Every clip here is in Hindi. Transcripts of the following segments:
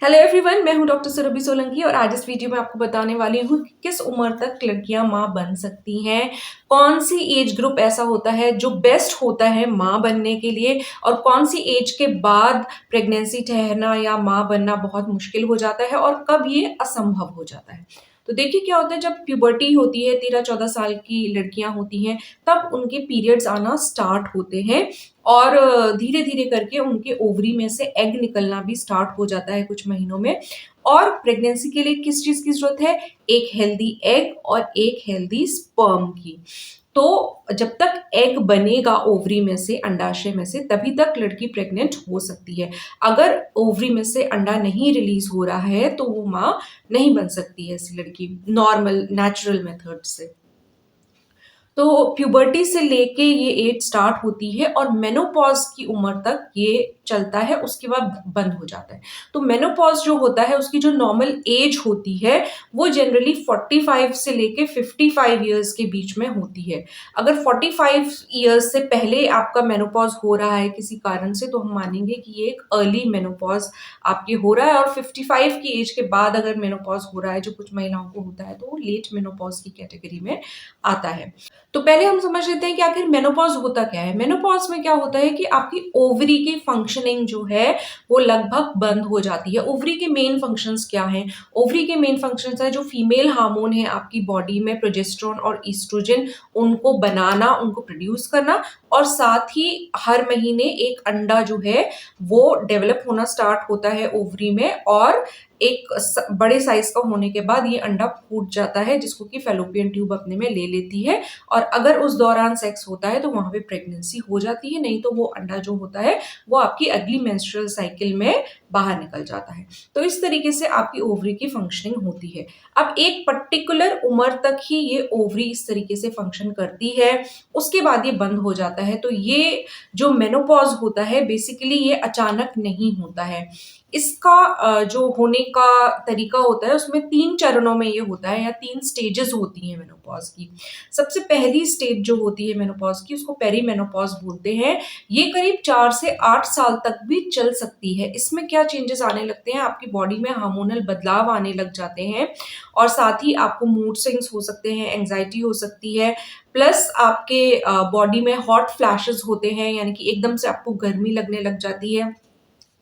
हेलो एवरीवन, मैं हूं डॉक्टर सुरभि सोलंकी और आज इस वीडियो में आपको बताने वाली हूं कि किस उम्र तक लड़कियां मां बन सकती हैं। कौन सी एज ग्रुप ऐसा होता है जो बेस्ट होता है मां बनने के लिए और कौन सी एज के बाद प्रेगनेंसी ठहरना या मां बनना बहुत मुश्किल हो जाता है और कब ये असंभव हो जाता है। तो देखिए क्या होता है, जब प्यूबर्टी होती है, 13-14 साल की लड़कियां होती हैं, तब उनके पीरियड्स आना स्टार्ट होते हैं और धीरे धीरे करके उनके ओवरी में से एग निकलना भी स्टार्ट हो जाता है कुछ महीनों में। और प्रेगनेंसी के लिए किस चीज की जरूरत है? एक हेल्दी एग और एक हेल्दी स्पर्म की। तो जब तक एग बनेगा ओवरी में से, अंडाशय में से, तभी तक लड़की प्रेग्नेंट हो सकती है। अगर ओवरी में से अंडा नहीं रिलीज हो रहा है तो वो मां नहीं बन सकती है, ऐसी लड़की नॉर्मल नेचुरल मेथड से। तो प्यूबर्टी से लेके ये एज स्टार्ट होती है और मेनोपॉज की उम्र तक ये चलता है, उसके बाद बंद हो जाता है। तो मेनोपॉज जो होता है उसकी जो नॉर्मल एज होती है वो जनरली 45 से लेके 55 ईयर्स के बीच में होती है। अगर 45 ईयर्स से पहले आपका मेनोपॉज हो रहा है किसी कारण से, तो हम मानेंगे कि ये एक अर्ली मेनोपॉज आपके हो रहा है। और 55 की एज के बाद अगर मेनोपॉज हो रहा है, जो कुछ महिलाओं को होता है, तो वो लेट मेनोपॉज की कैटेगरी में आता है। तो पहले हम समझ लेते हैं कि आखिर मेनोपॉज होता क्या है। मेनोपॉज में क्या होता है कि आपकी ओवरी की फंक्शनिंग जो है वो लगभग बंद हो जाती है। ओवरी के मेन फंक्शंस क्या हैं? ओवरी के मेन फंक्शंस है जो फीमेल हार्मोन है आपकी बॉडी में, प्रोजेस्टेरोन और ईस्ट्रोजन, उनको बनाना, उनको प्रोड्यूस करना, और साथ ही हर महीने एक अंडा जो है वो डेवलप होना स्टार्ट होता है ओवरी में, और एक बड़े साइज का होने के बाद ये अंडा फूट जाता है, जिसको कि फैलोपियन ट्यूब अपने में ले लेती है। और अगर उस दौरान सेक्स होता है तो वहां पे प्रेगनेंसी हो जाती है, नहीं तो वो अंडा जो होता है वो आपकी अगली मेंस्ट्रुअल साइकिल में बाहर निकल जाता है। तो इस तरीके से आपकी ओवरी की फंक्शनिंग होती है। अब एक पर्टिकुलर उम्र तक ही ये ओवरी इस तरीके से फंक्शन करती है, उसके बाद ये बंद हो जाता है। तो ये जो मेनोपॉज होता है बेसिकली ये अचानक नहीं होता है। इसका जो होने का तरीका होता है उसमें 3 चरणों में ये होता है, या 3 स्टेजेस होती हैं मेनोपॉज की। सबसे पहली स्टेज जो होती है मेनोपॉज की, उसको पेरीमेनोपॉज बोलते हैं। ये करीब 4 से 8 साल तक भी चल सकती है। इसमें क्या चेंजेस आने लगते हैं, आपकी बॉडी में हार्मोनल बदलाव आने लग जाते हैं, और साथ ही आपको मूड स्विंग्स हो सकते हैं, एंजाइटी हो सकती है, प्लस आपके बॉडी में हॉट फ्लैशेस होते हैं, यानी कि एकदम से आपको गर्मी लगने लग जाती है।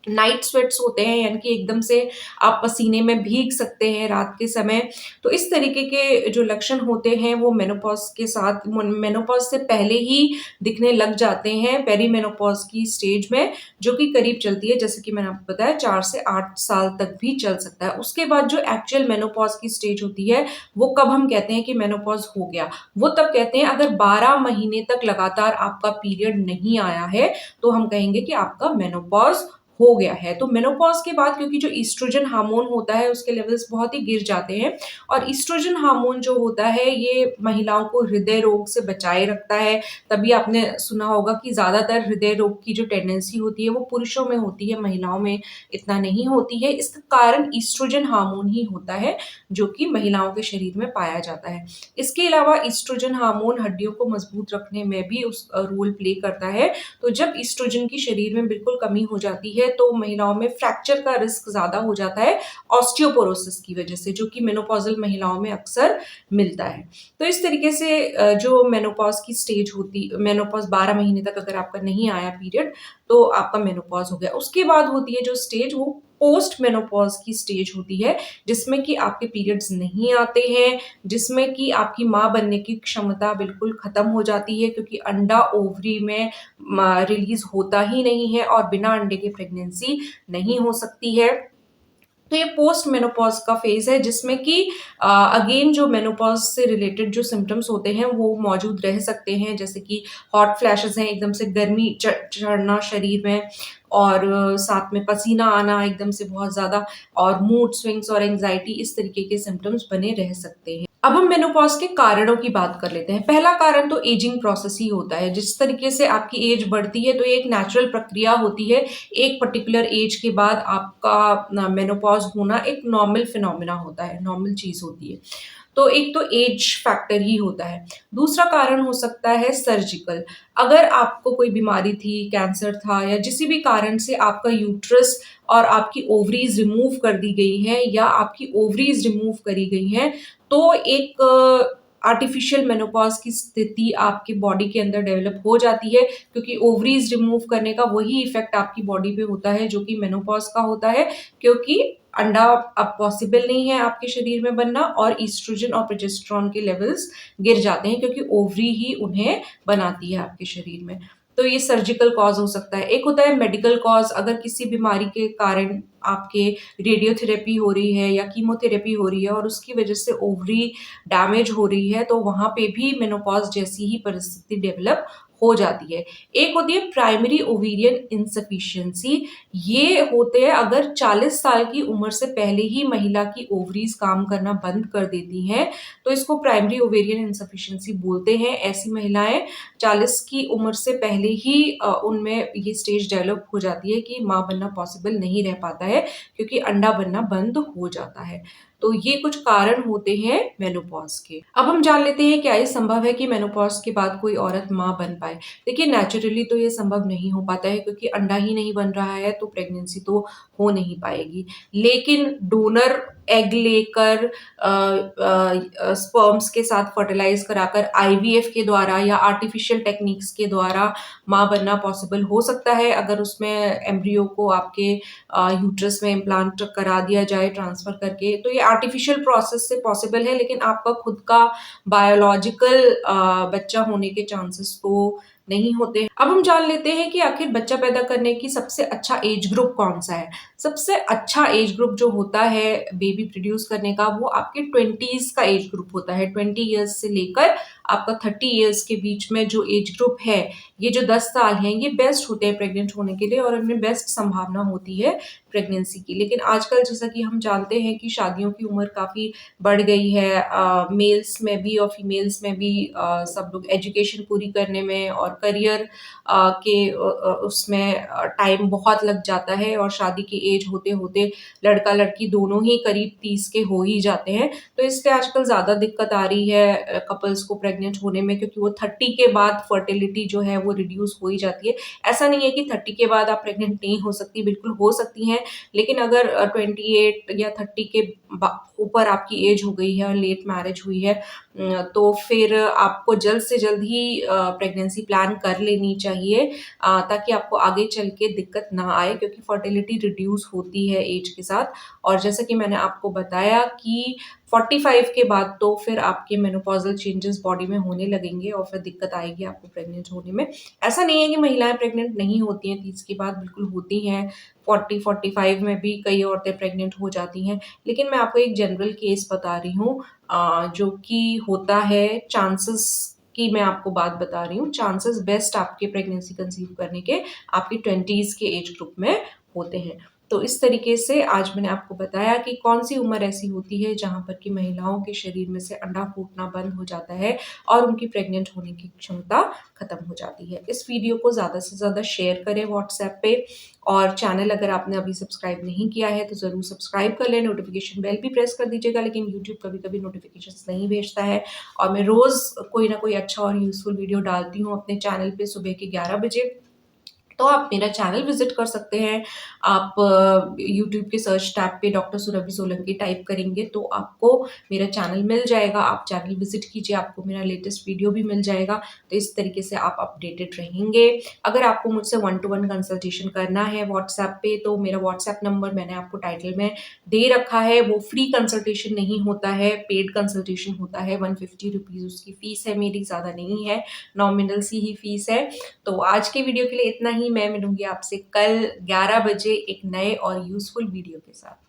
नाइट स्वेट्स होते हैं, यानी कि एकदम से आप पसीने में भीग सकते हैं रात के समय। तो इस तरीके के जो लक्षण होते हैं वो मेनोपॉज के साथ, मेनोपॉज से पहले ही दिखने लग जाते हैं, पेरीमेनोपॉज की स्टेज में, जो कि करीब चलती है, जैसे कि मैंने आपको बताया, 4 से 8 साल तक भी चल सकता है। उसके बाद जो एक्चुअल मेनोपॉज की स्टेज होती है वो कब हम कहते हैं कि मेनोपॉज हो गया, वो तब कहते हैं अगर 12 महीने तक लगातार आपका पीरियड नहीं आया है, तो हम कहेंगे कि आपका मेनोपॉज हो गया है। तो मेनोपॉज के बाद, क्योंकि जो ईस्ट्रोजन हार्मोन होता है उसके लेवल्स बहुत ही गिर जाते हैं, और ईस्ट्रोजन हार्मोन जो होता है ये महिलाओं को हृदय रोग से बचाए रखता है। तभी आपने सुना होगा कि ज्यादातर हृदय रोग की जो टेंडेंसी होती है वो पुरुषों में होती है, महिलाओं में इतना नहीं होती है। इसका कारण ईस्ट्रोजन हार्मोन ही होता है, जो कि महिलाओं के शरीर में पाया जाता है। इसके अलावा ईस्ट्रोजन हार्मोन हड्डियों को मजबूत रखने में भी उस रोल प्ले करता है। तो जब ईस्ट्रोजन की शरीर में बिल्कुल कमी हो जाती है तो महिलाओं में फ्रैक्चर का रिस्क ज्यादा हो जाता है, ऑस्टियोपोरोसिस की वजह से, जो कि मेनोपॉजल महिलाओं में अक्सर मिलता है। तो इस तरीके से जो मेनोपॉज की स्टेज होती, मेनोपॉज 12 महीने तक अगर आपका नहीं आया पीरियड, तो आपका मेनोपॉज हो गया। उसके बाद होती है जो स्टेज, वो पोस्ट मेनोपॉज की स्टेज होती है, जिसमें कि आपके पीरियड्स नहीं आते हैं, जिसमें कि आपकी मां बनने की क्षमता बिल्कुल खत्म हो जाती है, क्योंकि अंडा ओवरी में रिलीज होता ही नहीं है और बिना अंडे के प्रेगनेंसी नहीं हो सकती है। तो ये पोस्ट मेनोपॉज का फेज है, जिसमें कि अगेन जो मेनोपॉज से रिलेटेड जो सिम्टम्स होते हैं वो मौजूद रह सकते हैं, जैसे कि हॉट फ्लैशेस हैं, एकदम से गर्मी चढ़ना शरीर में, और साथ में पसीना आना एकदम से बहुत ज्यादा, और मूड स्विंग्स और एंजाइटी, इस तरीके के सिम्टम्स बने रह सकते हैं। अब हम मेनोपॉज के कारणों की बात कर लेते हैं। पहला कारण तो एजिंग प्रोसेस ही होता है। जिस तरीके से आपकी एज बढ़ती है तो ये एक नेचुरल प्रक्रिया होती है। एक पर्टिकुलर एज के बाद आपका मेनोपॉज होना एक नॉर्मल फिनोमिना होता है, नॉर्मल चीज होती है। तो एक तो एज फैक्टर ही होता है। दूसरा कारण हो सकता है सर्जिकल। अगर आपको कोई बीमारी थी, कैंसर था या किसी भी कारण से आपका यूट्रस और आपकी ओवरीज रिमूव कर दी गई हैं या आपकी ओवरीज रिमूव करी गई हैं, तो एक आर्टिफिशियल मेनोपॉज की स्थिति आपकी बॉडी के अंदर डेवलप हो जाती है, क्योंकि ओवरीज रिमूव करने का वही इफेक्ट आपकी बॉडी पे होता है जो कि मेनोपॉज का होता है, क्योंकि अंडा अब पॉसिबल नहीं है आपके शरीर में बनना और ईस्ट्रोजन और प्रोजेस्टेरॉन के लेवल्स गिर जाते हैं, क्योंकि ओवरी ही उन्हें बनाती है आपके शरीर में। तो ये सर्जिकल कॉज हो सकता है। एक होता है मेडिकल कॉज। अगर किसी बीमारी के कारण आपके रेडियोथेरेपी हो रही है या कीमोथेरेपी हो रही है और उसकी वजह से ओवरी डैमेज हो रही है, तो वहां पे भी मेनोपॉज जैसी ही परिस्थिति डेवलप हो जाती है। एक होती है प्राइमरी ओवेरियन इंसफिशियंसी। ये होते हैं अगर 40 साल की उम्र से पहले ही महिला की ओवरीज काम करना बंद कर देती हैं, तो इसको प्राइमरी ओवेरियन इंसफिशियंसी बोलते हैं। ऐसी महिलाएं 40 की उम्र से पहले ही उनमें ये स्टेज डेवलप हो जाती है कि माँ बनना पॉसिबल नहीं रह पाता है, क्योंकि अंडा बनना बंद हो जाता है। तो ये कुछ कारण होते हैं मेनोपॉज के। अब हम जान लेते हैं क्या ये संभव है कि मेनोपॉज के बाद कोई औरत माँ बन पाए। देखिए, नेचुरली तो ये संभव नहीं हो पाता है, क्योंकि अंडा ही नहीं बन रहा है तो प्रेगनेंसी तो हो नहीं पाएगी। लेकिन डोनर एग लेकर स्पर्म्स के साथ फर्टिलाइज कराकर आईवीएफ के द्वारा या आर्टिफिशियल टेक्निक्स के द्वारा माँ बनना पॉसिबल हो सकता है, अगर उसमें एम्ब्रियो को आपके यूट्रस में इम्प्लांट करा दिया जाए ट्रांसफर करके। तो ये आर्टिफिशियल प्रोसेस से पॉसिबल है, लेकिन आपका खुद का बायोलॉजिकल बच्चा होने के चांसेस तो नहीं होते। अब हम जान लेते हैं कि आखिर बच्चा पैदा करने की सबसे अच्छा एज ग्रुप कौन सा है। सबसे अच्छा एज ग्रुप जो होता है बेबी प्रोड्यूस करने का, वो आपके 20s का एज ग्रुप होता है। 20 ईयर्स से लेकर आपका 30 ईयर्स के बीच में जो एज ग्रुप है, ये जो 10 साल हैं, ये बेस्ट होते हैं प्रेग्नेंट होने के लिए और इनमें बेस्ट संभावना होती है प्रेगनेंसी की। लेकिन आजकल जैसा कि हम जानते हैं कि शादियों की उम्र काफ़ी बढ़ गई है, मेल्स में भी और फीमेल्स में भी। सब लोग एजुकेशन पूरी करने में और करियर उसमें टाइम बहुत लग जाता है और शादी की एज होते होते लड़का लड़की दोनों ही करीब 30 के हो ही जाते हैं। तो इसलिए आजकल ज़्यादा दिक्कत आ रही है कपल्स को प्रेग्नेंट होने में, क्योंकि वो 30 के बाद फर्टिलिटी जो है वो रिड्यूस हो ही जाती है। ऐसा नहीं है कि 30 के बाद आप प्रेग्नेंट नहीं हो सकती, बिल्कुल हो सकती हैं, लेकिन अगर 28 या 30 के ऊपर आपकी एज हो गई है और लेट मैरिज हुई है, तो फिर आपको जल्द से जल्द ही प्रेगनेंसी प्लान कर लेनी चाहिए, ताकि आपको आगे चल के दिक्कत ना आए, क्योंकि फर्टिलिटी रिड्यूस होती है एज के साथ। और जैसा कि मैंने आपको बताया कि 45 के बाद तो फिर आपके मेनोपॉजल चेंजेस बॉडी में होने लगेंगे और फिर दिक्कत आएगी आपको प्रेग्नेंट होने में। ऐसा नहीं है कि महिलाएं प्रेग्नेंट नहीं होती हैं 30 के बाद, बिल्कुल होती हैं। 40-45 में भी कई औरतें प्रेग्नेंट हो जाती हैं। लेकिन मैं आपको एक जनरल केस बता रही हूँ, जो कि होता है। चांसेस की मैं आपको बात बता रही हूँ। चांसेस बेस्ट आपके प्रेगनेंसी कंसीव करने के आपकी 20s के एज ग्रुप में होते हैं। तो इस तरीके से आज मैंने आपको बताया कि कौन सी उम्र ऐसी होती है जहाँ पर कि महिलाओं के शरीर में से अंडा फूटना बंद हो जाता है और उनकी प्रेग्नेंट होने की क्षमता खत्म हो जाती है। इस वीडियो को ज़्यादा से ज़्यादा शेयर करें व्हाट्सएप पे, और चैनल अगर आपने अभी सब्सक्राइब नहीं किया है तो ज़रूर सब्सक्राइब कर लें। नोटिफिकेशन बेल भी प्रेस कर दीजिएगा, लेकिन यूट्यूब कभी-कभी नोटिफिकेशंस नहीं भेजता है और मैं रोज़ कोई ना कोई अच्छा और यूज़फुल वीडियो डालती हूँ अपने चैनल पे सुबह के 11 बजे। तो आप मेरा चैनल विज़िट कर सकते हैं। आप यूट्यूब के सर्च टैब पे डॉक्टर सुरभि सोलंकी टाइप करेंगे तो आपको मेरा चैनल मिल जाएगा। आप चैनल विज़िट कीजिए, आपको मेरा लेटेस्ट वीडियो भी मिल जाएगा। तो इस तरीके से आप अपडेटेड रहेंगे। अगर आपको मुझसे 1 टू 1 कंसल्टेशन करना है व्हाट्सएप पे, तो मेरा व्हाट्सएप नंबर मैंने आपको टाइटल में दे रखा है। वो फ्री कंसल्टेशन नहीं होता है, पेड कंसल्टेशन होता है। 150 रुपीज़ उसकी फ़ीस है मेरी, ज़्यादा नहीं है, नॉमिनल सी ही फ़ीस है। तो आज के वीडियो के लिए इतना ही। मैं मिलूंगी आपसे कल 11 बजे एक नए और यूजफुल वीडियो के साथ।